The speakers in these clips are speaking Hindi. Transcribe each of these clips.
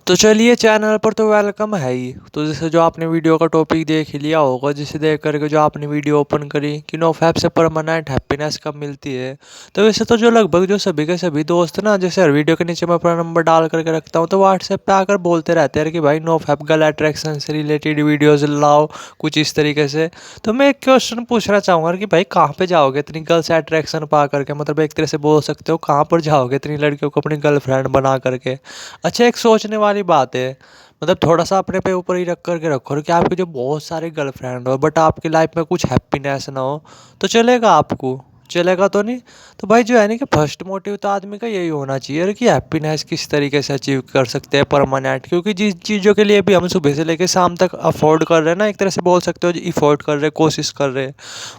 तो चलिए चैनल पर तो वेलकम है ही। तो जैसे जो आपने वीडियो का टॉपिक देख ही लिया होगा, जिसे देख करके जो आपने वीडियो ओपन करी कि नो फैप से परमानेंट हैप्पीनेस कब मिलती है। तो वैसे तो जो लगभग जो सभी के सभी दोस्त ना, जैसे हर वीडियो के नीचे मैं अपना नंबर डाल करके रखता हूँ, तो व्हाट्सएप पे आकर बोलते रहते हैं कि भाई नो फैप गर्ल अट्रैक्शन से रिलेटेड वीडियोज लाओ कुछ इस तरीके से। तो मैं एक क्वेश्चन पूछना चाहूँगा कि भाई कहाँ पे जाओगे इतनी गर्ल से अट्रैक्शन पा करके, मतलब एक तरह से बोल सकते हो कहाँ पर जाओगे इतनी लड़कियों को अपनी गर्लफ्रेंड बना करके। अच्छा, एक सोचने वाली बात है, मतलब थोड़ा सा अपने पे ऊपर ही रख करके रखो कि आपके जो बहुत सारे गर्लफ्रेंड हो बट आपकी लाइफ में कुछ हैप्पीनेस ना हो, तो चलेगा आपको? चलेगा तो नहीं। तो भाई जो है ना कि फर्स्ट मोटिव तो आदमी का यही होना चाहिए कि हैप्पीनेस किस तरीके से अचीव कर सकते हैं परमानेंट, क्योंकि जिस चीज़ों के लिए भी हम सुबह से लेकर शाम तक अफोर्ड कर रहे हैं ना, एक तरह से बोल सकते हो इफोर्ट कर रहे हैं, कोशिश कर रहे हैं,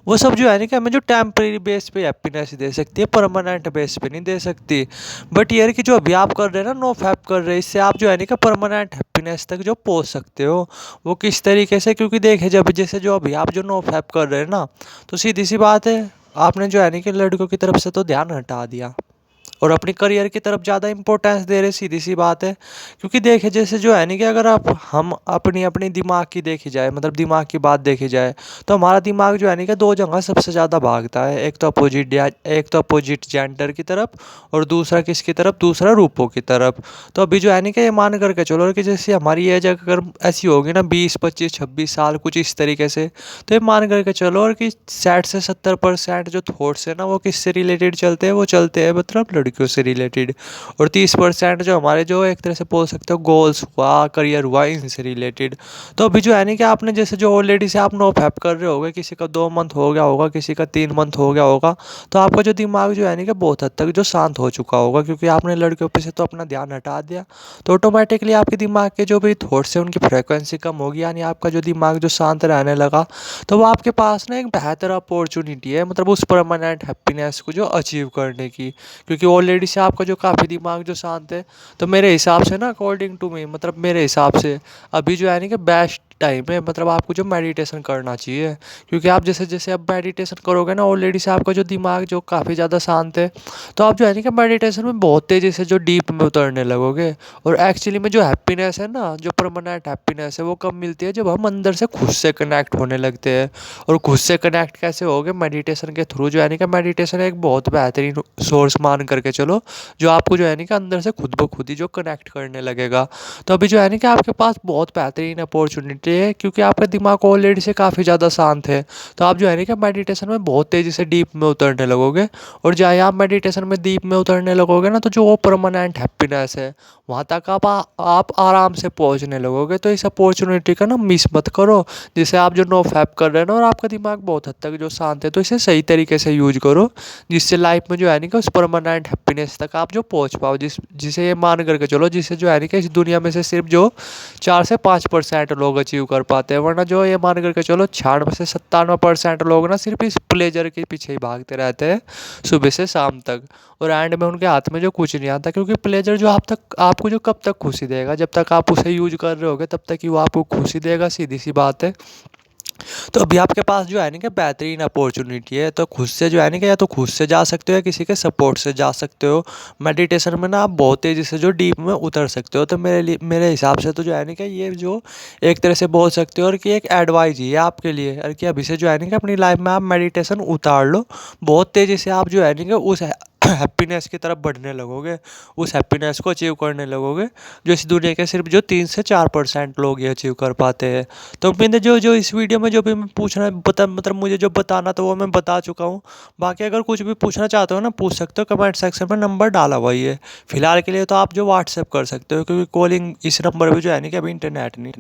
वो सब जो है ना कि हमें जो टेम्परेरी बेस पे हैप्पीनेस दे सकती है, परमानेंट बेस पे नहीं दे सकती। बट ये है कि जो अभी आप कर रहे हैं ना, नो फैप कर रहे हैं, इससे आप जो है ना कि परमानेंट हैप्पीनेस तक जो पहुंच सकते हो। वो किस तरीके से? क्योंकि देखे जब जैसे जो अभी आप जो नो फैप कर रहे हैं ना, तो सीधी सी बात है, आपने जो है ना कि लड़कों की तरफ से तो ध्यान हटा दिया और अपनी करियर की तरफ ज़्यादा इंपॉर्टेंस दे रहे, सीधी सी बात है। क्योंकि देखिए जैसे जो है नहीं कि अगर आप हम अपनी अपनी दिमाग की देखी जाए, मतलब दिमाग की बात देखी जाए, तो हमारा दिमाग जो है नहीं कि दो जगह सबसे ज़्यादा भागता है। एक तो अपोजिट जेंडर की तरफ, और दूसरा किसकी तरफ? दूसरा रूपों की तरफ। तो अभी जो है नहीं कि ये मान करके चलो कि जैसे हमारी एज अगर ऐसी होगी ना 20 25 26 साल कुछ इस तरीके से, तो ये मान करके चलो और कि 60 से 70% जो थॉट्स है ना वो किससे रिलेटेड चलते हैं? वो चलते हैं मतलब लड़कियों से रिलेटेड। और 30% जो हमारे जो एक तरह से बोल सकते हो गोल्स हुआ, करियर हुआ, इनसे रिलेटेड। तो अभी जो है ना कि आपने जैसे जो ऑलरेडी से आप नो फैप कर रहे होगे, किसी का 2 मंथ हो गया होगा, किसी का 3 मंथ हो गया होगा, तो आपका जो दिमाग जो है ना कि बहुत हद तक जो शांत हो चुका होगा, क्योंकि आपने लड़कियों पे से तो अपना ध्यान हटा दिया। तो ऑटोमेटिकली आपके दिमाग के जो भी थॉट्स हैं उनकी फ्रिक्वेंसी कम होगी, यानी आपका जो दिमाग जो शांत रहने लगा, तो वो आपके पास ना एक बेहतर अपॉर्चुनिटी है, मतलब उस परमानेंट हैप्पीनेस को जो अचीव करने की। क्योंकि ऑलरेडी से आपका जो काफ़ी दिमाग जो शांत है, तो मेरे हिसाब से ना, अकॉर्डिंग टू मी, मतलब मेरे हिसाब से अभी जो है ना कि बेस्ट टाइम है, मतलब आपको जो मेडिटेशन करना चाहिए। क्योंकि आप जैसे जैसे अब मेडिटेशन करोगे ना, ऑलरेडी से आपका जो दिमाग जो काफ़ी ज़्यादा शांत है, तो आप जो है ना कि मेडिटेशन में बहुत तेज़ी से जो डीप में उतरने लगोगे। और एक्चुअली में जो हैप्पीनेस है ना, जो परमानेंट हैप्पीनेस है, वो कब मिलती है? जब हम अंदर से खुद से कनेक्ट होने लगते हैं। और खुद से कनेक्ट कैसे होगे? मेडिटेशन के थ्रू। जो है ना कि मेडिटेशन एक बहुत बेहतरीन सोर्स मान करके चलो, जो आपको जो है ना कि अंदर से खुद ब खुद ही जो कनेक्ट करने लगेगा। तो अभी जो है ना कि आपके पास बहुत बेहतरीन अपॉर्चुनिटी है, क्योंकि आपका दिमाग ऑलरेडी से काफ़ी ज़्यादा शांत है। तो आप जो है ना कि मेडिटेशन में बहुत तेज़ी से डीप में उतरने लगोगे। और चाहे आप मेडिटेशन में डीप में उतरने लगोगे ना, तो जो वो परमानेंट हैप्पीनेस है, वहाँ तक आप आराम से पहुँचने लगोगे। तो इस अपॉर्चुनिटी का ना मिस मत करो, जिसे आप जो नो फैप कर रहे हैं ना, और आपका दिमाग बहुत हद तक जो शांत है, तो इसे सही तरीके से यूज करो, जिससे लाइफ में जो है ना कि उस परमानेंट हैप्पीनेस तक आप जो पहुंच पाओ, जिसे ये मान करके चलो, जिसे जो है ना कि इस दुनिया में से सिर्फ जो 4 से 5% लोग अचीव कर पाते हैं। वरना जो ये मान करके चलो 96 से 97% लोग ना सिर्फ इस प्लेजर के पीछे ही भागते रहते हैं सुबह से शाम तक। और एंड में उनके हाथ में जो कुछ नहीं आता, क्योंकि प्लेजर जो आपको जो कब तक खुशी देगा? जब तक आप उसे यूज कर रहे होगे तब तक ही वो आपको खुशी देगा, सीधी सी बात है। तो अभी आपके पास जो है ना कि बेहतरीन अपॉर्चुनिटी है, तो खुद से जो है ना कि या तो खुद से जा सकते हो या किसी के सपोर्ट से जा सकते हो। मेडिटेशन में ना आप बहुत तेज़ी से जो डीप में उतर सकते हो। तो मेरे हिसाब से तो जो है ना कि ये जो एक तरह से बोल सकते हो और कि एक एडवाइस ही है आपके लिए, और कि अभी से जो है ना कि अपनी लाइफ में आप मेडिटेशन उतार लो। बहुत तेज़ी से आप जो है ना कि उस हैप्पीनेस की तरफ बढ़ने लगोगे, उस हैप्पीनेस को अचीव करने लगोगे, जो इस दुनिया के सिर्फ जो 3 से 4% लोग ये अचीव कर पाते हैं। तो मैंने जो जो इस वीडियो में जो भी मैं पूछना मतलब मुझे जो बताना था वो मैं बता चुका हूँ। बाकी अगर कुछ भी पूछना चाहते हो ना, पूछ सकते हो, कमेंट सेक्शन में नंबर डाला हुआ ही है। फिलहाल के लिए तो आप जो व्हाट्सएप कर सकते हो, क्योंकि कॉलिंग इस नंबर पे जो है नहीं कि अभी इंटरनेट नहीं